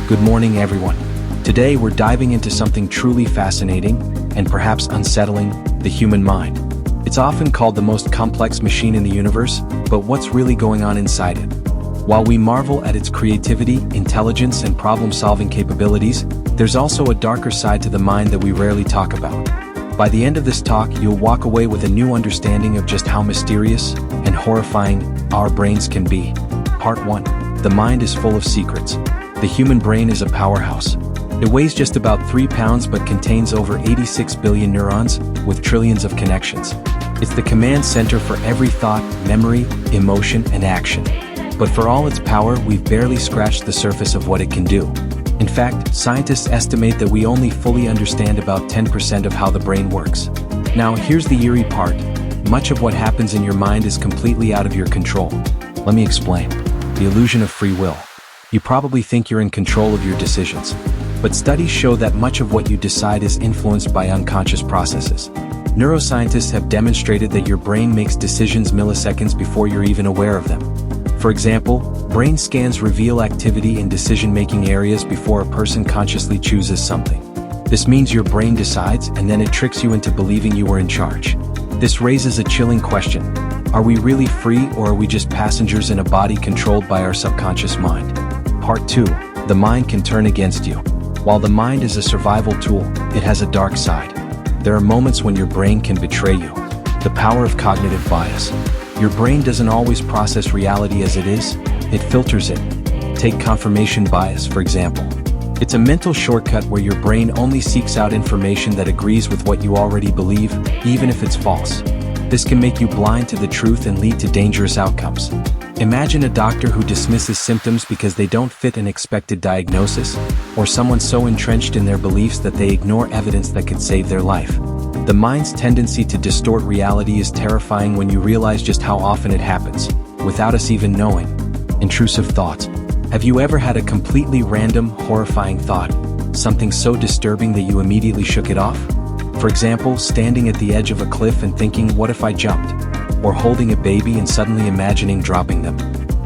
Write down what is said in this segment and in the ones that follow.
Good morning, everyone. Today we're diving into something truly fascinating and perhaps unsettling: the human mind. It's often called the most complex machine in the universe, but what's really going on inside it? While we marvel at its creativity, intelligence, and problem-solving capabilities, there's also a darker side to the mind that we rarely talk about. By the end of this talk, you'll walk away with a new understanding of just how mysterious and horrifying our brains can be. Part 1. The mind is full of secrets. The human brain is a powerhouse. It weighs just about 3 pounds but contains over 86 billion neurons, with trillions of connections. It's the command center for every thought, memory, emotion, and action. But for all its power, we've barely scratched the surface of what it can do. In fact, scientists estimate that we only fully understand about 10% of how the brain works. Now, here's the eerie part. Much of what happens in your mind is completely out of your control. Let me explain. The illusion of free will. You probably think you're in control of your decisions. But studies show that much of what you decide is influenced by unconscious processes. Neuroscientists have demonstrated that your brain makes decisions milliseconds before you're even aware of them. For example, brain scans reveal activity in decision-making areas before a person consciously chooses something. This means your brain decides, and then it tricks you into believing you were in charge. This raises a chilling question. Are we really free, or are we just passengers in a body controlled by our subconscious mind? Part 2. The mind can turn against you. While the mind is a survival tool, it has a dark side. There are moments when your brain can betray you. The power of cognitive bias. Your brain doesn't always process reality as it is, it filters it. Take confirmation bias, for example. It's a mental shortcut where your brain only seeks out information that agrees with what you already believe, even if it's false. This can make you blind to the truth and lead to dangerous outcomes. Imagine a doctor who dismisses symptoms because they don't fit an expected diagnosis, or someone so entrenched in their beliefs that they ignore evidence that could save their life. The mind's tendency to distort reality is terrifying when you realize just how often it happens, without us even knowing. Intrusive thoughts. Have you ever had a completely random, horrifying thought? Something so disturbing that you immediately shook it off? For example, standing at the edge of a cliff and thinking, what if I jumped? Or holding a baby and suddenly imagining dropping them.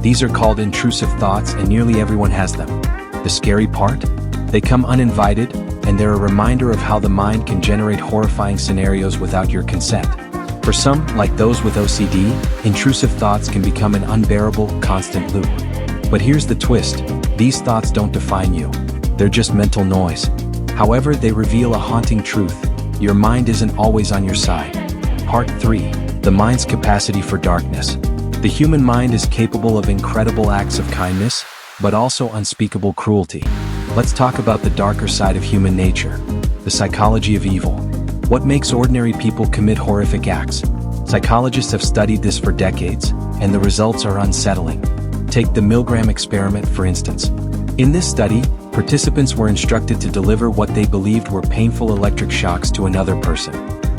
These are called intrusive thoughts, and nearly everyone has them. The scary part? They come uninvited, and they're a reminder of how the mind can generate horrifying scenarios without your consent. For some, like those with OCD, intrusive thoughts can become an unbearable, constant loop. But here's the twist. These thoughts don't define you. They're just mental noise. However, they reveal a haunting truth. Your mind isn't always on your side. Part 3. The mind's capacity for darkness. The human mind is capable of incredible acts of kindness, but also unspeakable cruelty. Let's talk about the darker side of human nature. The psychology of evil. What makes ordinary people commit horrific acts? Psychologists have studied this for decades, and the results are unsettling. Take the Milgram experiment, for instance. In this study, participants were instructed to deliver what they believed were painful electric shocks to another person.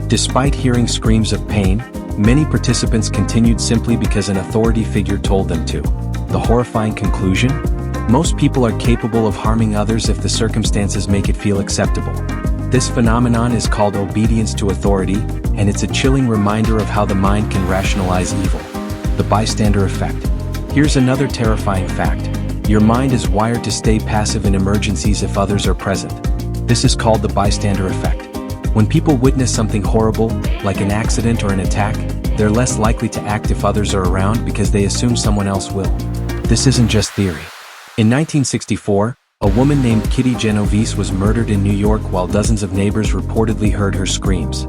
Despite hearing screams of pain, many participants continued simply because an authority figure told them to. The horrifying conclusion? Most people are capable of harming others if the circumstances make it feel acceptable. This phenomenon is called obedience to authority, and it's a chilling reminder of how the mind can rationalize evil. The bystander effect. Here's another terrifying fact. Your mind is wired to stay passive in emergencies if others are present. This is called the bystander effect. When people witness something horrible, like an accident or an attack, they're less likely to act if others are around because they assume someone else will. This isn't just theory. In 1964, a woman named Kitty Genovese was murdered in New York while dozens of neighbors reportedly heard her screams.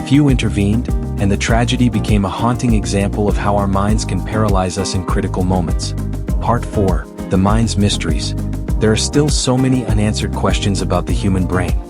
Few intervened, and the tragedy became a haunting example of how our minds can paralyze us in critical moments. Part 4. The mind's mysteries. There are still so many unanswered questions about the human brain.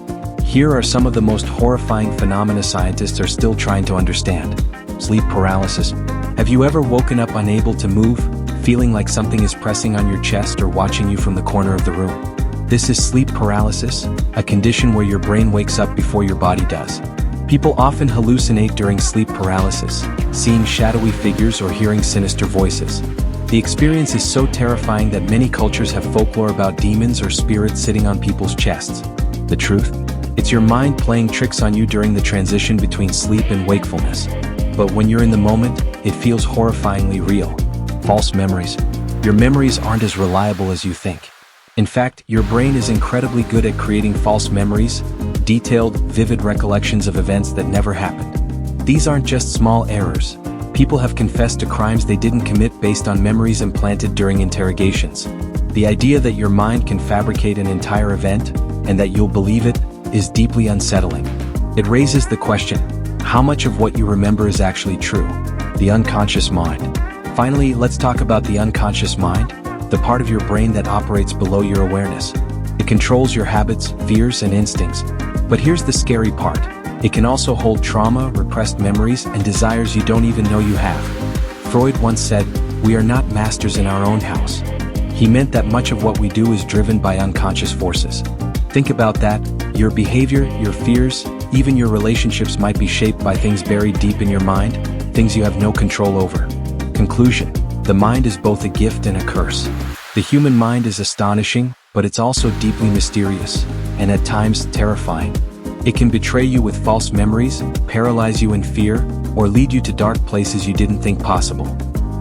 Here are some of the most horrifying phenomena scientists are still trying to understand. Sleep paralysis. Have you ever woken up unable to move, feeling like something is pressing on your chest or watching you from the corner of the room? This is sleep paralysis, a condition where your brain wakes up before your body does. People often hallucinate during sleep paralysis, seeing shadowy figures or hearing sinister voices. The experience is so terrifying that many cultures have folklore about demons or spirits sitting on people's chests. The truth? It's your mind playing tricks on you during the transition between sleep and wakefulness. But when you're in the moment, it feels horrifyingly real. False memories. Your memories aren't as reliable as you think. In fact, your brain is incredibly good at creating false memories, detailed, vivid recollections of events that never happened. These aren't just small errors. People have confessed to crimes they didn't commit based on memories implanted during interrogations. The idea that your mind can fabricate an entire event, and that you'll believe it, is deeply unsettling. It raises the question, how much of what you remember is actually true? The unconscious mind. Finally, let's talk about the unconscious mind, the part of your brain that operates below your awareness. It controls your habits, fears, and instincts. But here's the scary part. It can also hold trauma, repressed memories, and desires you don't even know you have. Freud once said, "We are not masters in our own house." He meant that much of what we do is driven by unconscious forces. Think about that. Your behavior, your fears, even your relationships might be shaped by things buried deep in your mind, things you have no control over. Conclusion: the mind is both a gift and a curse. The human mind is astonishing, but it's also deeply mysterious, and at times terrifying. It can betray you with false memories, paralyze you in fear, or lead you to dark places you didn't think possible.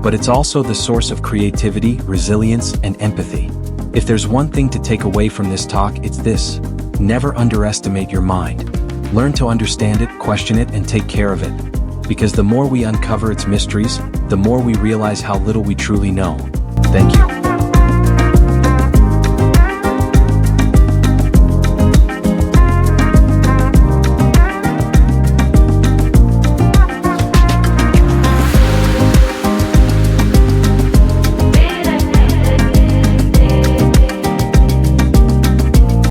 But it's also the source of creativity, resilience, and empathy. If there's one thing to take away from this talk, it's this: never underestimate your mind. Learn to understand it, question it, and take care of it. Because the more we uncover its mysteries, the more we realize how little we truly know. Thank you.